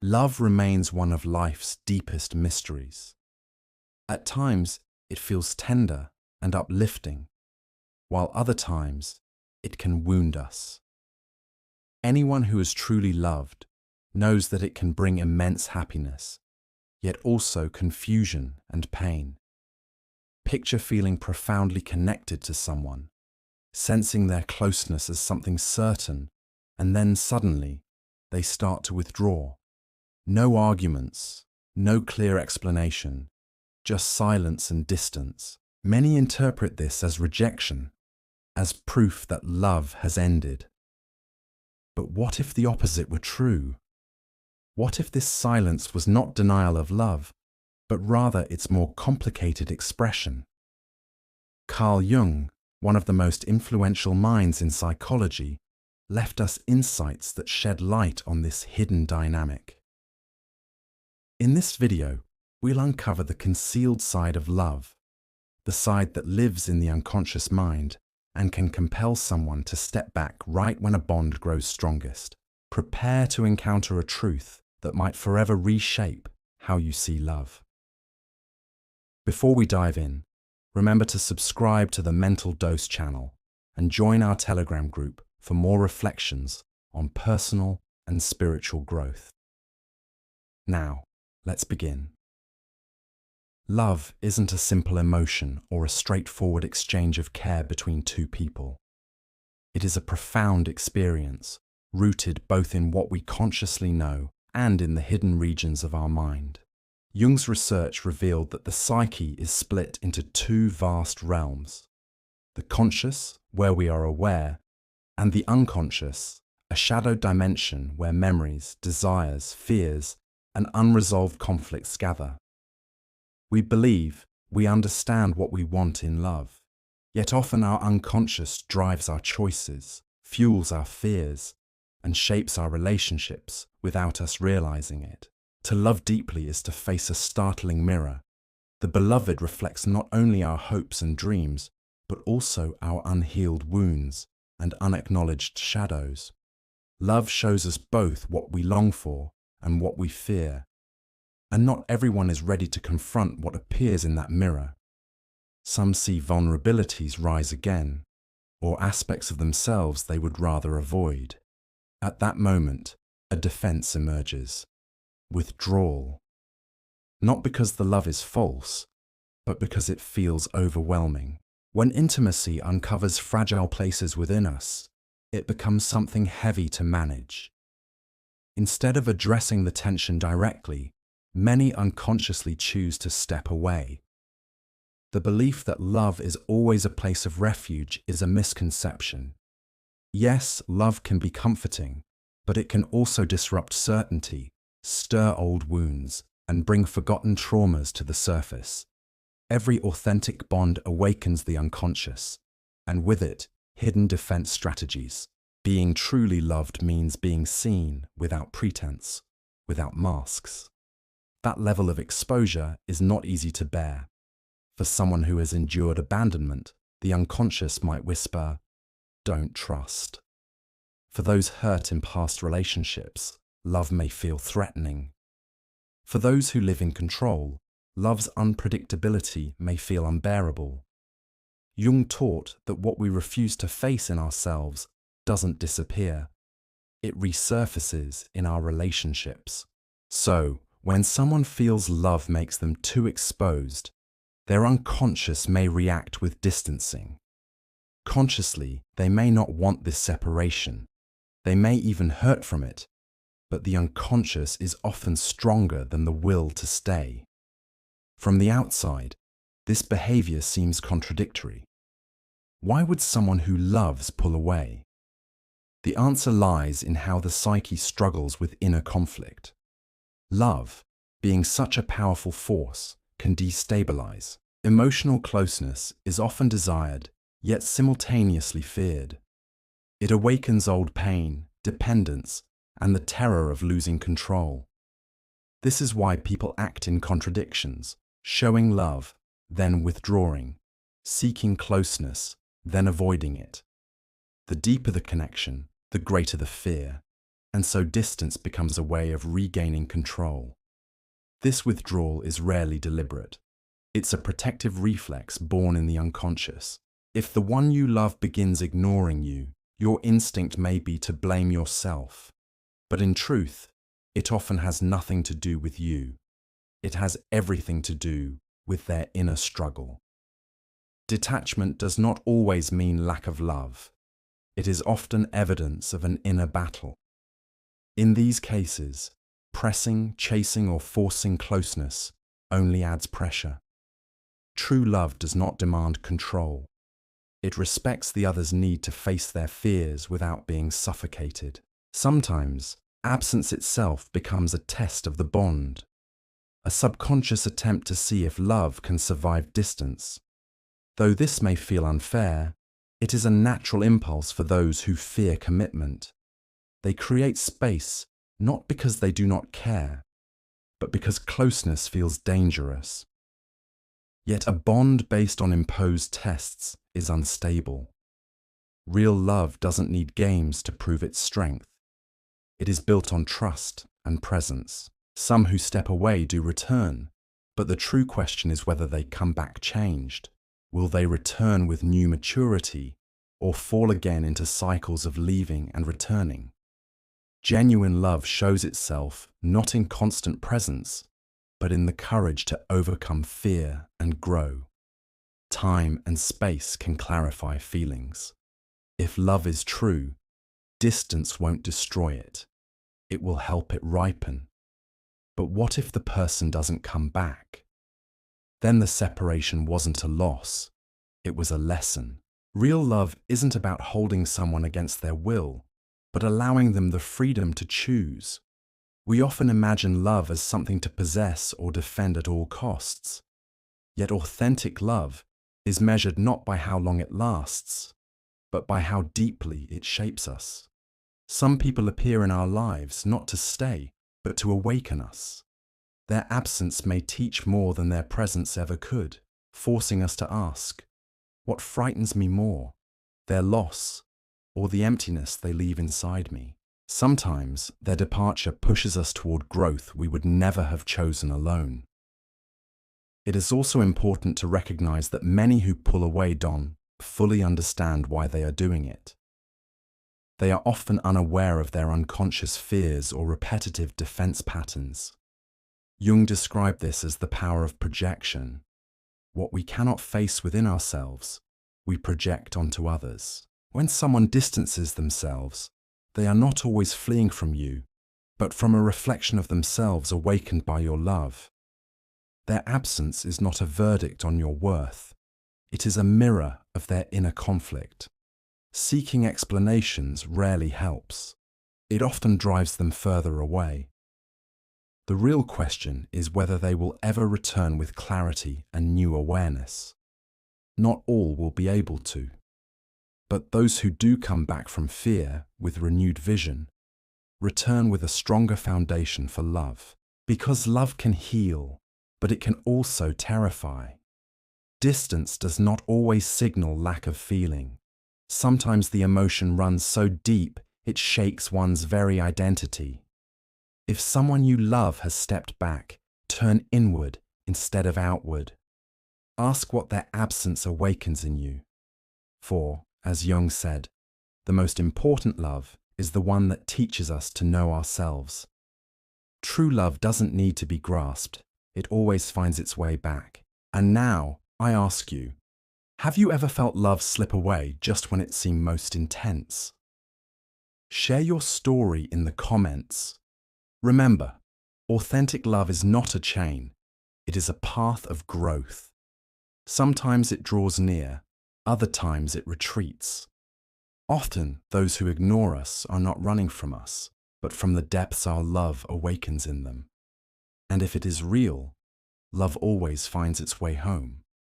Love remains one of life's deepest mysteries. At times, it feels tender and uplifting, while other times, it can wound us. Anyone who is truly loved knows that it can bring immense happiness, yet also confusion and pain. Picture feeling profoundly connected to someone, sensing their closeness as something certain, and then suddenly, they start to withdraw. No arguments, no clear explanation, just silence and distance. Many interpret this as rejection, as proof that love has ended. But what if the opposite were true? What if this silence was not denial of love, but rather its more complicated expression? Carl Jung, one of the most influential minds in psychology, left us insights that shed light on this hidden dynamic. In this video, we'll uncover the concealed side of love, the side that lives in the unconscious mind and can compel someone to step back right when a bond grows strongest. Prepare to encounter a truth that might forever reshape how you see love. Before we dive in, remember to subscribe to the Mental Dose channel and join our Telegram group for more reflections on personal and spiritual growth. Now, let's begin. Love isn't a simple emotion or a straightforward exchange of care between two people. It is a profound experience, rooted both in what we consciously know and in the hidden regions of our mind. Jung's research revealed that the psyche is split into two vast realms: the conscious, where we are aware, and the unconscious, a shadow dimension where memories, desires, fears, and unresolved conflicts gather. We believe we understand what we want in love, yet often our unconscious drives our choices, fuels our fears, and shapes our relationships without us realizing it. To love deeply is to face a startling mirror. The beloved reflects not only our hopes and dreams, but also our unhealed wounds and unacknowledged shadows. Love shows us both what we long for and what we fear. And not everyone is ready to confront what appears in that mirror. Some see vulnerabilities rise again, or aspects of themselves they would rather avoid. At that moment, a defense emerges: withdrawal. Not because the love is false, but because it feels overwhelming. When intimacy uncovers fragile places within us, it becomes something heavy to manage. Instead of addressing the tension directly, many unconsciously choose to step away. The belief that love is always a place of refuge is a misconception. Yes, love can be comforting, but it can also disrupt certainty, stir old wounds, and bring forgotten traumas to the surface. Every authentic bond awakens the unconscious, and with it, hidden defense strategies. Being truly loved means being seen without pretense, without masks. That level of exposure is not easy to bear. For someone who has endured abandonment, the unconscious might whisper, "Don't trust." For those hurt in past relationships, love may feel threatening. For those who live in control, love's unpredictability may feel unbearable. Jung taught that what we refuse to face in ourselves doesn't disappear. It resurfaces in our relationships. So, when someone feels love makes them too exposed, their unconscious may react with distancing. Consciously, they may not want this separation. They may even hurt from it, but the unconscious is often stronger than the will to stay. From the outside, this behavior seems contradictory. Why would someone who loves pull away? The answer lies in how the psyche struggles with inner conflict. Love, being such a powerful force, can destabilize. Emotional closeness is often desired, yet simultaneously feared. It awakens old pain, dependence, and the terror of losing control. This is why people act in contradictions, showing love, then withdrawing, seeking closeness, then avoiding it. The deeper the connection, the greater the fear, and so distance becomes a way of regaining control. This withdrawal is rarely deliberate. It's a protective reflex born in the unconscious. If the one you love begins ignoring you, your instinct may be to blame yourself. But in truth, it often has nothing to do with you. It has everything to do with their inner struggle. Detachment does not always mean lack of love. It is often evidence of an inner battle. In these cases, pressing, chasing, or forcing closeness only adds pressure. True love does not demand control. It respects the other's need to face their fears without being suffocated. Sometimes, absence itself becomes a test of the bond, a subconscious attempt to see if love can survive distance. Though this may feel unfair, it is a natural impulse for those who fear commitment. They create space not because they do not care, but because closeness feels dangerous. Yet a bond based on imposed tests is unstable. Real love doesn't need games to prove its strength. It is built on trust and presence. Some who step away do return, but the true question is whether they come back changed. Will they return with new maturity, or fall again into cycles of leaving and returning? Genuine love shows itself not in constant presence, but in the courage to overcome fear and grow. Time and space can clarify feelings. If love is true, distance won't destroy it. It will help it ripen. But what if the person doesn't come back? Then the separation wasn't a loss. It was a lesson. Real love isn't about holding someone against their will, but allowing them the freedom to choose. We often imagine love as something to possess or defend at all costs. Yet authentic love is measured not by how long it lasts, but by how deeply it shapes us. Some people appear in our lives not to stay, but to awaken us. Their absence may teach more than their presence ever could, forcing us to ask, what frightens me more, their loss or the emptiness they leave inside me? Sometimes their departure pushes us toward growth we would never have chosen alone. It is also important to recognize that many who pull away don't fully understand why they are doing it. They are often unaware of their unconscious fears or repetitive defense patterns. Jung described this as the power of projection. What we cannot face within ourselves, we project onto others. When someone distances themselves, they are not always fleeing from you, but from a reflection of themselves awakened by your love. Their absence is not a verdict on your worth. It is a mirror of their inner conflict. Seeking explanations rarely helps. It often drives them further away. The real question is whether they will ever return with clarity and new awareness. Not all will be able to. But those who do come back from fear with renewed vision return with a stronger foundation for love. Because love can heal, but it can also terrify. Distance does not always signal lack of feeling. Sometimes the emotion runs so deep it shakes one's very identity. If someone you love has stepped back, turn inward instead of outward. Ask what their absence awakens in you. For, as Jung said, the most important love is the one that teaches us to know ourselves. True love doesn't need to be grasped. It always finds its way back. And now, I ask you, have you ever felt love slip away just when it seemed most intense? Share your story in the comments. Remember, authentic love is not a chain. It is a path of growth. Sometimes it draws near, other times it retreats. Often, those who ignore us are not running from us, but from the depths our love awakens in them. And if it is real, love always finds its way home.